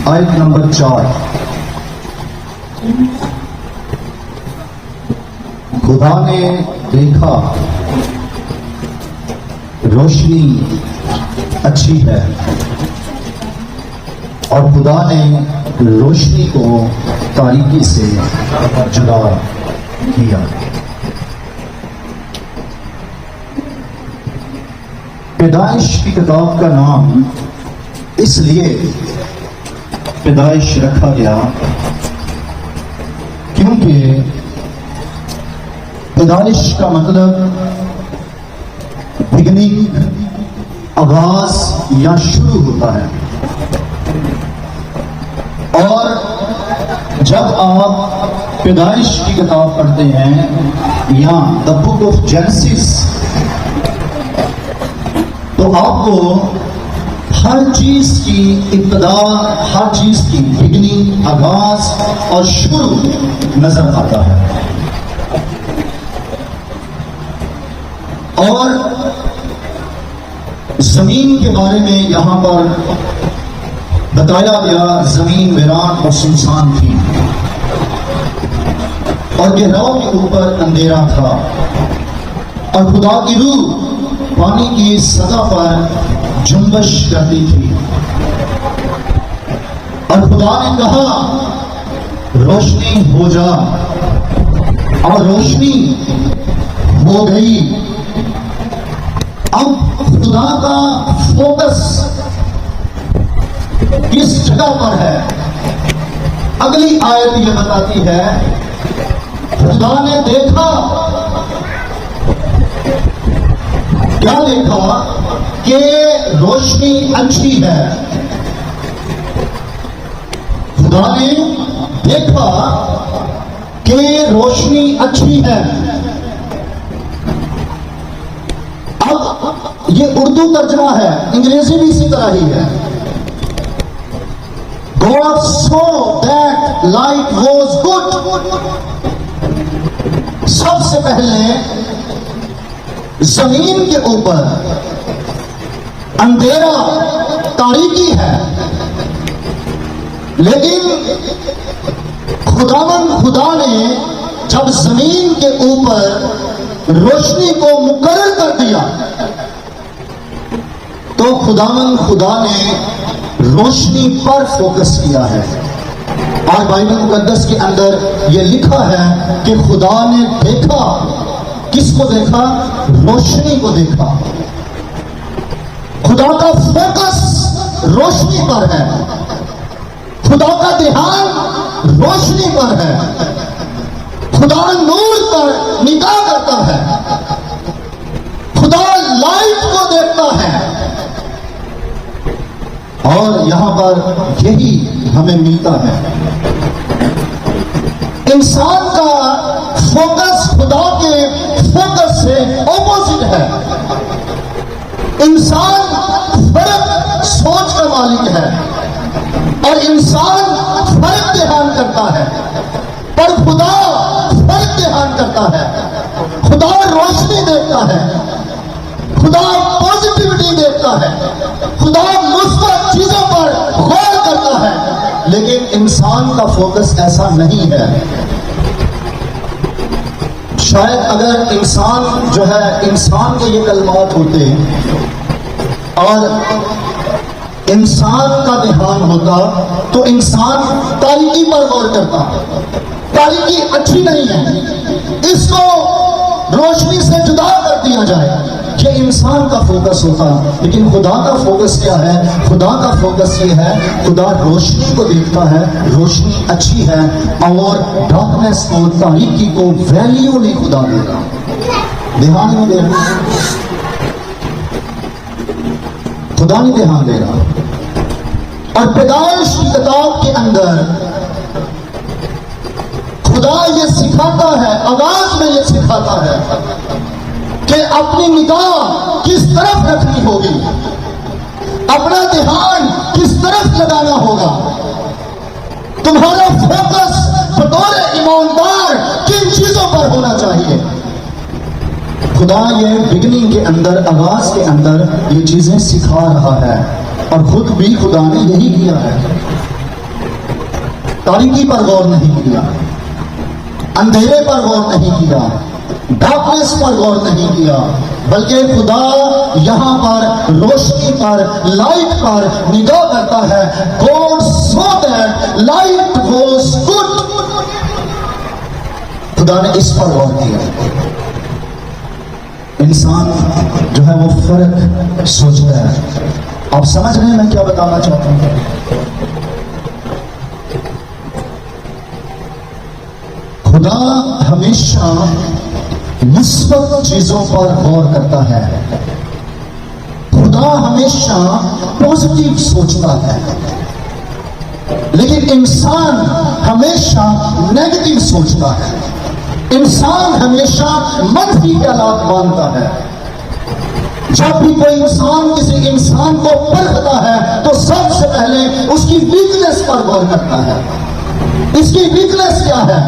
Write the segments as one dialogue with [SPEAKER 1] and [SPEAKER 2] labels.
[SPEAKER 1] आयत नंबर 4। खुदा ने देखा रोशनी अच्छी है और खुदा ने रोशनी को तारीकी से जुदा किया। पैदाइश की किताब का नाम इसलिए पैदाइश रखा गया क्योंकि पैदाइश का मतलब बिगनिंग, आगाज या शुरू होता है। और जब आप पैदाइश की किताब पढ़ते हैं या द बुक ऑफ जेनेसिस, तो आपको हर चीज की इब्तिदा, हर चीज की बिगनिंग, आगाज और शुरू नजर आता है। और जमीन के बारे में यहां पर बताया गया, जमीन वीरान और सुनसान थी और गहराओं के ऊपर अंधेरा था और खुदा की रूह पानी की सतह पर जुम्बश करती थी। और खुदा ने कहा रोशनी हो जा, और रोशनी हो गई। अब खुदा का फोकस किस जगह पर है? अगली आयत यह बताती है, खुदा ने देखा, क्या देखा? कि रोशनी अच्छी है। खुदा ने देखा कि रोशनी अच्छी है। अब ये उर्दू तर्जमा है, अंग्रेजी भी इसी तरह ही है। God saw that light was good। सबसे पहले जमीन के ऊपर अंधेरा, तारीकी है, लेकिन खुदा ने जब जमीन के ऊपर रोशनी को मुकर्रर कर दिया, तो खुदा ने रोशनी पर फोकस किया है। आज बाइबल मुकद्दस के अंदर यह लिखा है कि खुदा ने देखा, किसको देखा? रोशनी को देखा। खुदा का फोकस रोशनी पर है, खुदा का ध्यान रोशनी पर है, खुदा नूर पर निगाह करता है, खुदा लाइट को देखता है। और यहां पर यही हमें मिलता है। इंसान का फोकस खुदा के फोकस से ऑपोजिट है। इंसान फर्क सोच का मालिक है और इंसान फर्क ध्यान करता है, पर खुदा फर्क ध्यान करता है। खुदा रोशनी देखता है, खुदा पॉजिटिविटी देखता है, खुदा मुस्बत चीजों पर गौर करता है। लेकिन इंसान का फोकस ऐसा नहीं है। शायद अगर इंसान जो है, इंसान के ये कलमात होते और इंसान का ध्यान होता, तो इंसान तारीकी पर गौर करता। तारीकी अच्छी नहीं है, इसको रोशनी से जुदा कर दिया जाए, ये इंसान का फोकस होता। लेकिन खुदा का फोकस क्या है? खुदा का फोकस ये है, खुदा रोशनी को देखता है, रोशनी अच्छी है और डार्कनेस को, तारीकी को वैल्यू नहीं खुदा देगा, ध्यान नहीं देगा, खुदा नहीं ध्यान देगा। और पैदाइश की किताब के अंदर खुदा ये सिखाता है, आगाज में ये सिखाता है कि अपनी निगाह किस तरफ रखनी होगी, अपना ध्यान किस तरफ लगाना होगा, तुम्हारा फोकस बतौर ईमानदार किन चीजों पर होना चाहिए। खुदा ये बिगनिंग के अंदर, आगाज के अंदर ये चीजें सिखा रहा है और खुद भी खुदा ने यही किया है। तारीकी पर गौर नहीं किया, अंधेरे पर गौर नहीं किया, डार्कनेस पर गौर नहीं किया, बल्कि खुदा यहां पर रोशनी पर, लाइट पर निगाह करता है। God so that light was good. खुदा ने इस पर गौर किया। इंसान जो है वो फर्क सोचता है। आप समझ रहे हैं मैं क्या बताना चाहता हूं? खुदा हमेशा मुस्बत चीजों पर गौर करता है। खुदा हमेशा पॉजिटिव सोचता है, लेकिन इंसान हमेशा नेगेटिव सोचता है। इंसान हमेशा मनफी ख्यालात मानता है। जब भी कोई इंसान किसी इंसान को परखता है तो सबसे पहले उसकी वीकनेस पर गौर करता है। इसकी वीकनेस क्या है,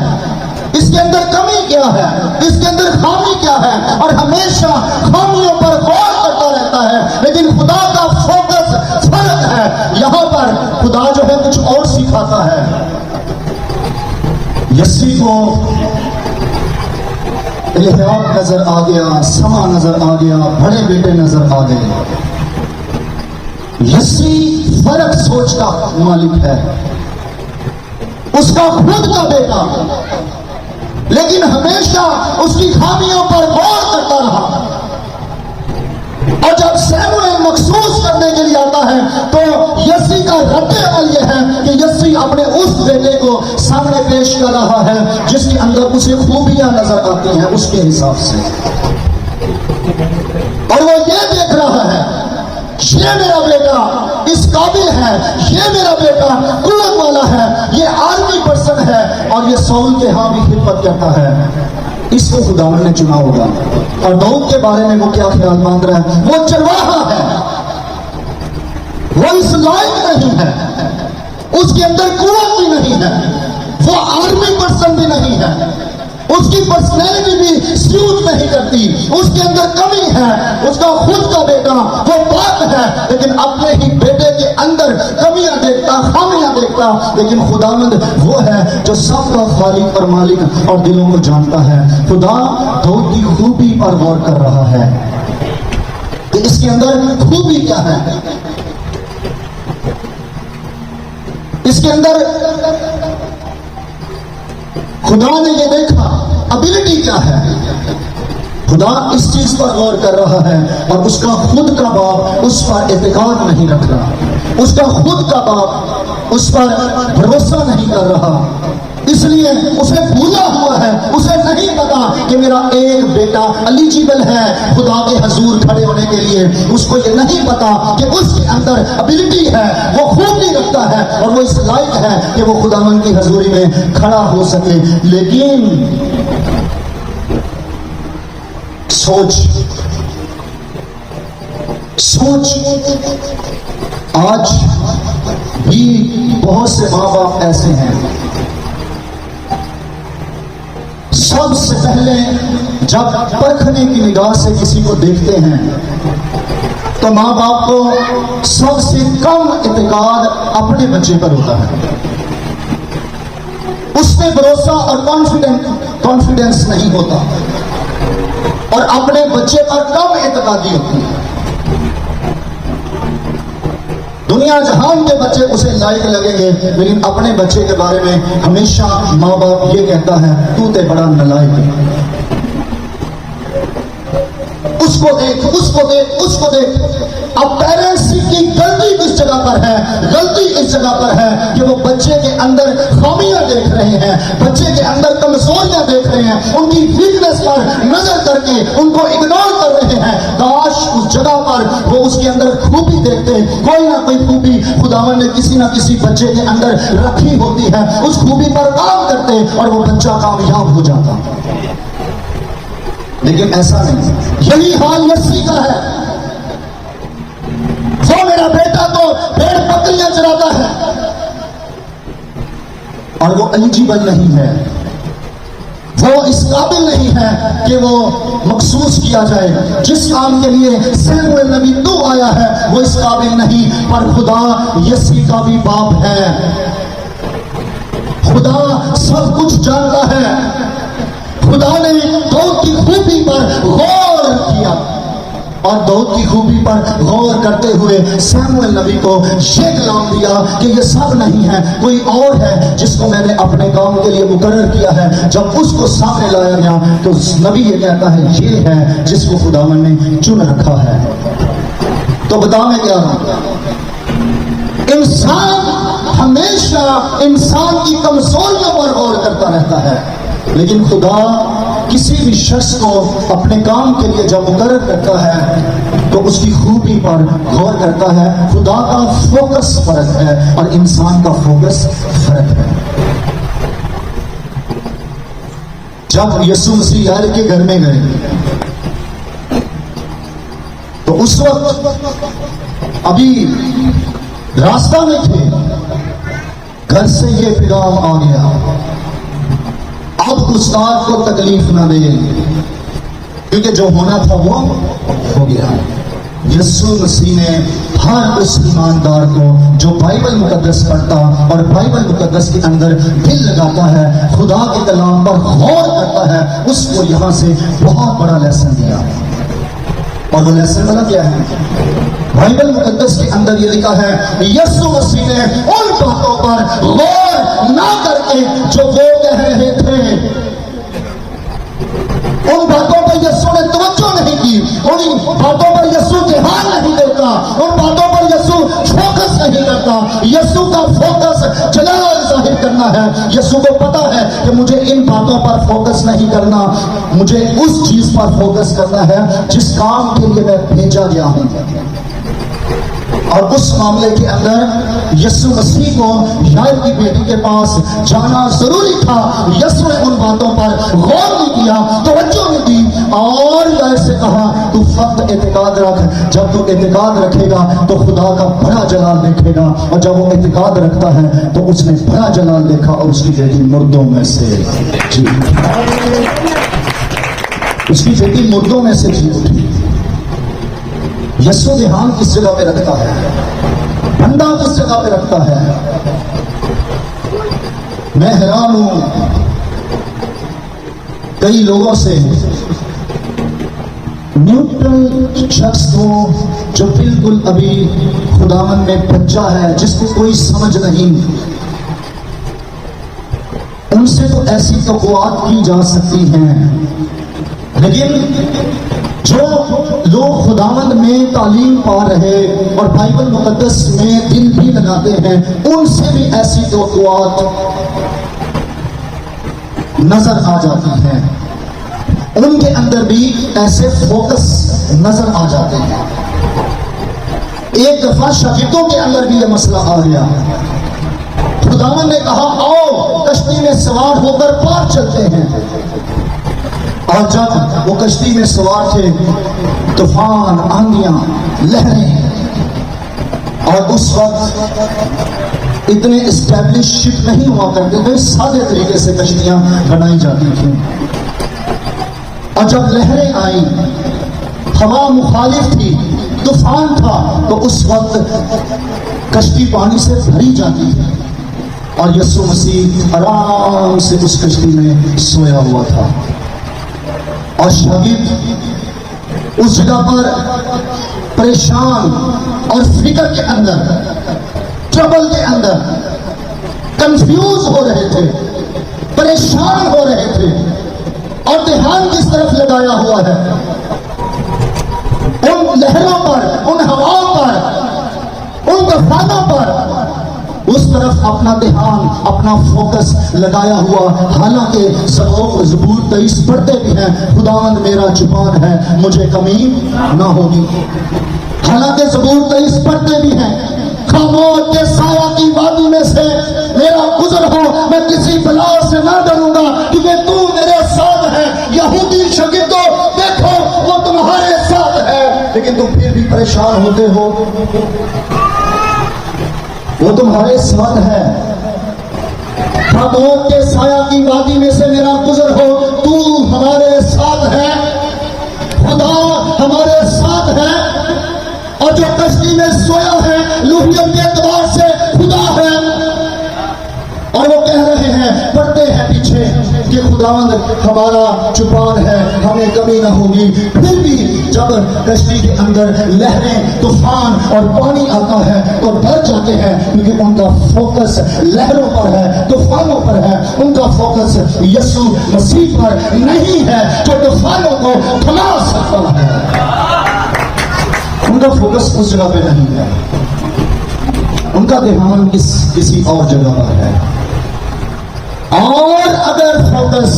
[SPEAKER 1] इसके अंदर कमी क्या है, इसके अंदर खामी क्या है, और हमेशा खामियों पर गौर करता रहता है। लेकिन खुदा का फोकस फर्क है। यहां पर खुदा जो है कुछ और सिखाता है। यस्सी को इल्हाद नजर आ गया, समा नजर आ गया, बड़े बेटे नजर आ गए। यस्सी फर्क सोच का मालिक है, उसका खुद का बेटा, लेकिन हमेशा उसकी खामियों पर गौर करता रहा। और जब सैमुएल मखसूस करने के लिए आता है तो यस्सी का रद्द अमल यह है कि यस्सी अपने उस बेटे को सामने पेश कर रहा है जिसके अंदर उसे खूबियां नजर आती हैं उसके हिसाब से, और वो ये देख रहा है ये मेरा बेटा इस काबिल है, ये मेरा बेटा कुव्वत वाला है, ये आर्मी पर्सन है, और ये सौल के यहां भी खिदमत करता है। इसको खुदावन ने चुना होगा। और दाऊद के बारे में वो क्या ख्याल मांग रहा है? वो चरवाहा है, वो इस लायक नहीं है, उसके अंदर कुव्वत भी नहीं है, वो आर्मी पर्सन भी नहीं है, उसकी पर्सनैलिटी भी सूट नहीं करती, उसके अंदर कमी है। उसका खुद का बेटा वो पाक है, लेकिन अपने ही बेटे के अंदर कमियां देखता, खामियां देखता। लेकिन खुदावंद वो है जो सबका खालिक और मालिक और दिलों को जानता है। खुदा दाऊद की खूबी पर गौर कर रहा है कि इसके अंदर खूबी क्या है, इसके अंदर खुदा ने ये देखा एबिलिटी क्या है। खुदा इस चीज पर गौर कर रहा है, और उसका खुद का बाप उस पर एतकाद नहीं रख रहा, उसका खुद का बाप उस पर भरोसा नहीं कर रहा, इसलिए उसे भूला हुआ है। उसे नहीं पता कि मेरा एक बेटा एलिजिबल है खुदा के हजूर खड़े होने के लिए। उसको ये नहीं पता कि उसके अंदर एबिलिटी है, वो खूबी रखता है, और वो इस लायक है कि वो खुदावन की हजूरी में खड़ा हो सके। लेकिन सोच आज भी बहुत से माँ बाप ऐसे हैं, सबसे पहले जब परखने की निगाह से किसी को देखते हैं तो माँ बाप को सबसे कम इत्तेकाद अपने बच्चे पर होता है। उसमें भरोसा और कॉन्फिडेंस नहीं होता, और अपने बच्चे पर कम इत्तेकादी होती है। दुनिया जहान के बच्चे उसे लायक लगेंगे, लेकिन अपने बच्चे के बारे में हमेशा माँ बाप ये कहता है तू ते बड़ा नालायक है, उसको देख, उसको देख, उसको देख। अब पेरेंट्स की गलती किस जगह पर है? गलती इस जगह पर है कि वो बच्चे के अंदर खामियां देख रहे हैं, बच्चे के अंदर कमजोरियां देख रहे हैं, उनकी वीकनेस पर नजर करके उनको इग्नोर कर रहे हैं। काश उस जगह पर वो उसके अंदर खूबी देखते, कोई ना कोई खूबी खुदावन ने किसी ना किसी बच्चे के अंदर रखी होती है, उस खूबी पर काम करते और वो बच्चा कामयाब हो जाता। लेकिन ऐसा नहीं। यही हाल यस्सी का है। वो मेरा बेटा तो भेड़ बकरियां चराता है और वो एलिजिबल नहीं है, वो इस काबिल नहीं है कि वो मखसूस किया जाए। जिस काम के लिए सैमुएल नबी तू आया है वो इस काबिल नहीं, पर खुदा यस्सी का भी बाप है। खुदा सब कुछ जानता है। खुदा ने दाऊद की खूबी पर गौर किया और दाऊद की खूबी पर गौर करते हुए शमूएल नबी को ये कलाम दिया कि ये सब नहीं है, कोई और है जिसको मैंने अपने काम के लिए मुकर्रर किया है। जब उसको सामने लाया गया तो नबी ये कहता है ये है जिसको खुदावन ने चुन रखा है। तो बता मैं क्या हूं, इंसान हमेशा इंसान की कमजोरियों पर गौर करता रहता है, लेकिन खुदा किसी भी शख्स को अपने काम के लिए जब मुकर्रर करता है तो उसकी खूबी पर गौर करता है। खुदा का फोकस फर्क है और इंसान का फोकस फर्क है। जब यीशु मसीह यार के घर में गए तो उस वक्त अभी रास्ता में थे, घर से ये पैगाम आ गया, अब उस्ताद को तकलीफ ना दे, क्योंकि जो होना था वो हो गया। यीशु मसीह ने हर उस ईमानदार को जो बाइबल मुकद्दस पढ़ता और बाइबल मुकद्दस के अंदर दिल लगाता है, खुदा के कलाम पर गौर करता है, उसको यहां से बहुत बड़ा लेसन दिया। और वो लेसन वाला क्या है? बाइबल मुकद्दस के अंदर ये लिखा है, यीशु मसीह ने उन बातों पर गौर ना करके जो वो कह रहे थे, उन बातों पर यीशु ने तवज्जो नहीं की, उन बातों पर यीशु ध्यान नहीं देता, उन बातों पर यीशु फोकस नहीं करता। यीशु का फोकस जलाल जाहिर करना है। यीशु को पता है कि मुझे इन बातों पर फोकस नहीं करना, मुझे उस चीज पर फोकस करना है जिस काम के लिए मैं भेजा गया हूं। और उस मामले के अंदर यीशु मसीह को यार की बेटी के पास जाना जरूरी था। यीशु ने उन बातों पर गौर नहीं किया, तवज्जो नहीं दी और यार से कहा तू फक्त एतकाद रख। जब तू एतकाद रखेगा तो खुदा का बड़ा जलाल देखेगा। और जब वो एतकाद रखता है तो उसने बड़ा जलाल देखा और उसकी बेटी मुर्दों में से जी, उसकी बेटी मुर्दों में से जी उठी। यीशु ध्यान किस जगह पे रखता है? बंदा किस जगह पे रखता है? मैं हैरान हूं कई लोगों से, न्यूट्रल शख्स को जो बिल्कुल अभी खुदावन में बच्चा है, जिसको कोई समझ नहीं, उनसे तो ऐसी तौक़ुआत की जा सकती हैं, लेकिन जो लोग खुदावंद में तालीम पा रहे और बाइबल मुकद्दस में दिल भी लगाते हैं, उनसे भी ऐसी तौक़ुआत नजर आ जाती हैं, उनके अंदर भी ऐसे फोकस नजर आ जाते हैं। एक दफा शागिर्दों के अंदर भी यह मसला आ गया। खुदावंद ने कहा आओ कश्ती में सवार होकर पार चलते हैं। और जब वो कश्ती में सवार थे, तूफान, आंधियां, लहरें, और उस वक्त इतने एस्टैब्लिश शिप नहीं हुआ करते थे, सादे तरीके से कश्तियां बनाई जाती थी। और जब लहरें आई, हवा मुखालिफ थी, तूफान था, तो उस वक्त कश्ती पानी से भरी जाती थी और यीशु मसीह आराम से उस कश्ती में सोया हुआ था। और शागिर्द उस जगह पर परेशान और फिक्र के अंदर, ट्रबल के अंदर, कंफ्यूज हो रहे थे, परेशान हो रहे थे। और ध्यान किस तरफ लगाया हुआ है? उन लहरों पर, उन हवाओं पर, उन तूफानों पर, उस तरफ अपना ध्यान, अपना फोकस लगाया हुआ। हालांकि ज़बूर 23 पढ़ते भी हैं, खुदावंद मेरा जुबान है, मुझे कमी ना होगी। हालांकि ज़बूर 23 पढ़ते भी हैं, खामोश के साया की वादी में से मेरा गुजर हो, मैं किसी बला से ना डरूंगा क्योंकि तू मेरे साथ है। यहूदी शागिर्दों देखो वो तुम्हारे साथ है, लेकिन तुम फिर भी परेशान होते हो। वो तुम्हारे साथ है। खामोश के साया की वादी में से मेरा गुजर हो, तू हमारे साथ है, खुदा हमारे साथ है। और जो कश्ती में सोया है, लूहियत के एतबार से खुदा है। और वो कह रहे हैं खुदावंद हमारा चुपान है, हमें कमी ना होगी। फिर भी जब कश्ती के अंदर लहरें, तूफान और पानी आता है तो डर जाते हैं, क्योंकि उनका फोकस लहरों पर है, तूफानों पर है। उनका फोकस यीशु मसीह पर नहीं है जो तूफानों को थमा सकता है। उनका फोकस उस जगह पे नहीं है, उनका ध्यान किसी और जगह पर है। और अगर फोकस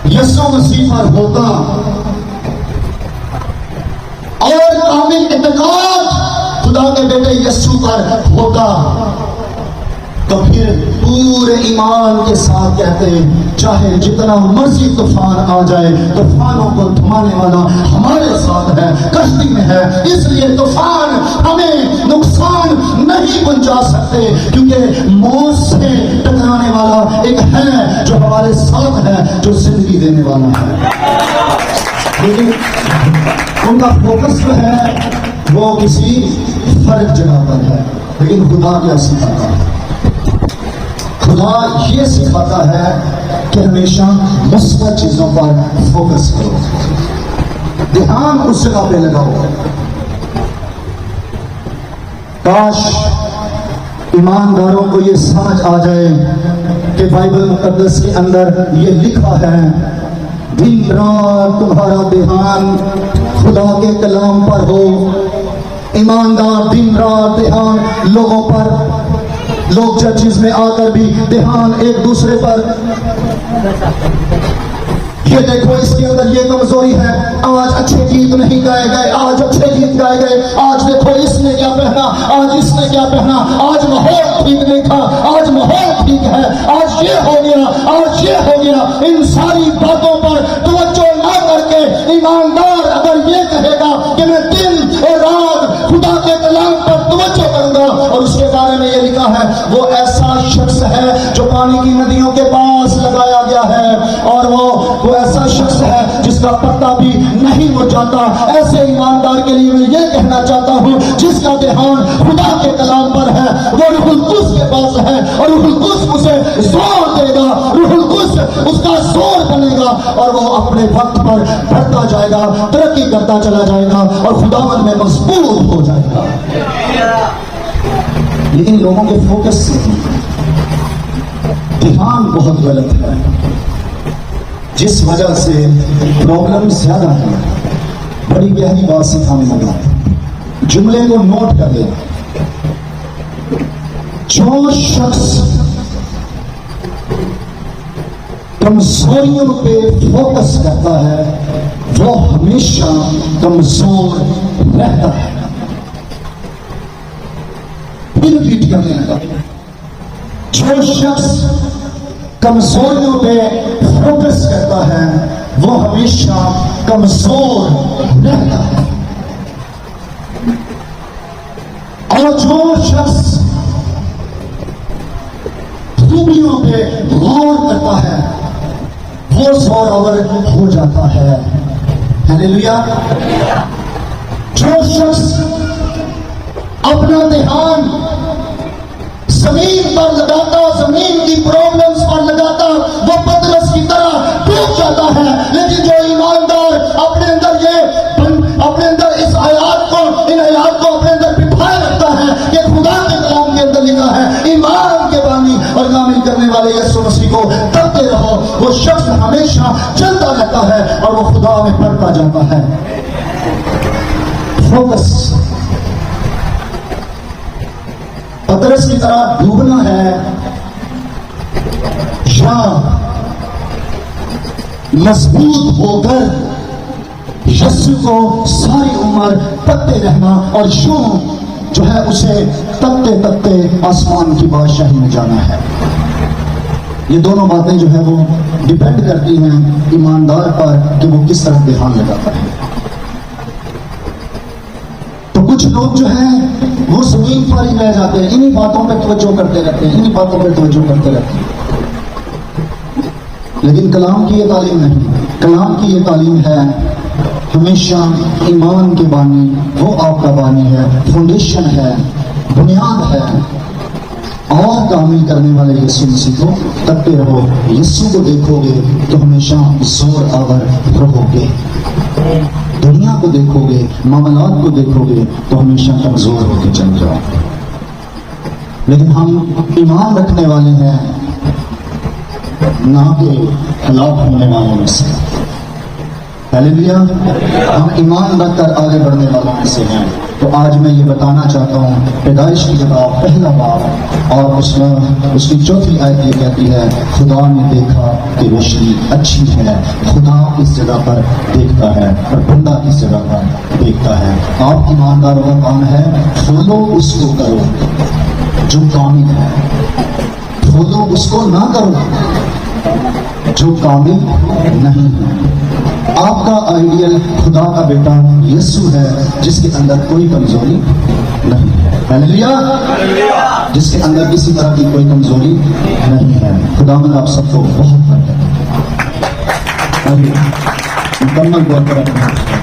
[SPEAKER 1] यीशु मसीह पर होता और कामिल इत्तेकाद खुदा के बेटे यीशु पर होता, तो फिर पूरे ईमान के साथ कहते, चाहे जितना मर्जी तूफान आ जाए, तूफानों को थमाने वाला हमारे साथ है, कश्ती में है। इसलिए तूफान हमें नुकसान नहीं पहुंचा सकते, क्योंकि मौत से टकराने वाला एक है जो हमारे साथ है, जो जिंदगी देने वाला है। लेकिन उनका फोकस जो है वो किसी फर्क जगह पर है। लेकिन खुदा क्या सिखाता है? खुदा ये सिखाता है कि हमेशा मुस्बत चीजों पर फोकस करो, ध्यान उस जगह पे लगाओ। काश ईमानदारों को ये समझ आ जाए कि बाइबल मुकद्दस के अंदर ये लिखा है, दिन रात तुम्हारा ध्यान खुदा के कलाम पर हो। ईमानदार दिन रात ध्यान लोगों पर, लोग चर्चिज में आकर भी ध्यान एक दूसरे पर, ये देखो इसके अंदर ये कमजोरी है, आज अच्छे गीत नहीं गाए गए, आज अच्छे गीत गाए गए, आज देखो इसने क्या पहना, आज इसने क्या पहना, आज माहौल ठीक नहीं था, आज माहौल ठीक है, आज ये हो गया, आज ये हो गया। इन सारी बातों पर तवज्जो ना करके ईमानदार अगर ये कहेगा कि मैं दिन और रात खुदा के कलाम पर तवज्जो करूंगा, और उसके बारे में ये लिखा है, वो ऐसा शख्स है जो पानी की नदियों के पास लगाया गया है, और वो ऐसा शख्स है जिसका पत्ता भी नहीं मुरझाता। ऐसे ईमानदार के लिए मैं ये कहना चाहता हूँ, जिसका ध्यान खुदा के कलाम पर है, वो रूहुल कुद्स के पास है, और रूहुल कुद्स उसे जोर देगा, रूहुल कुद्स उसका जोर बनेगा, और वो अपने वक्त पर बढ़ता जाएगा, तरक्की करता चला जाएगा, और खुदावंद में मजबूत हो जाएगा। लेकिन लोगों के फोकस से ध्यान बहुत गलत है, जिस वजह से प्रॉब्लम ज्यादा है। बड़ी गहरी बात सिखाने लगा, जुमले को नोट कर ले। जो शख्स कमजोरियों पे फोकस करता है वो हमेशा कमजोर रहता है। फिर रिपीट करने लगा, जो शख्स कमजोरियों पे फोकस करता है वो हमेशा कमजोर रहता है, और जो शख्स खूबियों पे गौर करता है वो जोरावर हो जाता है। हालेलुया। जो शख्स अपना ध्यान जमीन पर लगाता, जमीन की प्रॉब्लम्स पर लगाता, वो पतरस की तरह डूब जाता है। लेकिन जो ईमानदार अपने अंदर इस आयात को, इन आयात को अपने अंदर बिठाए रखता है कि खुदा के कलाम के अंदर लिखा है, ईमान के बानी और कामिल करने वाले यीशु मसीह को करते रहो, वो शख्स हमेशा चलता रहता है और वो खुदा में बढ़ता जाता है। फोकस पतरस की तरह डूबना है या मजबूत होकर यीशु को सारी उम्र तकते रहना और यूं जो है उसे तकते तकते आसमान की बादशाही में जाना है। ये दोनों बातें जो है वो डिपेंड करती हैं ईमानदार पर कि वो किस तरह ध्यान लगाता है। तो कुछ लोग जो है वो जमीन पर ही रह जाते हैं, इन्हीं बातों पे तवज्जो करते रहते हैं, इन्हीं बातों पे तवज्जो करते रहते हैं। लेकिन कलाम की ये तालीम नहीं, कलाम की ये तालीम है हमेशा ईमान के बानी, वो आपका बानी है, फाउंडेशन है, बुनियाद है। और कामिल करने वाले यीशु मसीह को तकते रहो। यीशु को देखोगे तो हमेशा जोर आवर रहोगे। दुनिया को देखोगे, मामलात को देखोगे तो हमेशा कमजोर होकर चल जाओ। लेकिन हम ईमान रखने वाले हैं ना के खिलाफ होने वालों में से। हालेलुया। हम ईमान रखकर आगे बढ़ने वालों में से हैं। तो आज मैं ये बताना चाहता हूँ, पैदाइश की किताब पहला बाब और उसमें उसकी चौथी आयत ये कहती है, खुदा ने देखा कि रोशनी अच्छी है। खुदा इस जगह पर देखता है और बंदा इस जगह पर देखता है। आप ईमानदारों का काम है, फॉलो उसको करो जो कामिल है, फॉलो उसको ना करो जो कामिल नहीं है। आपका आइडियल खुदा का बेटा यीशु है, जिसके अंदर कोई कमजोरी नहीं है। हालेलुया। जिसके अंदर किसी तरह की कोई कमजोरी नहीं है। खुदावंद आप सबको बहुत मुकम्मल दुआ करें।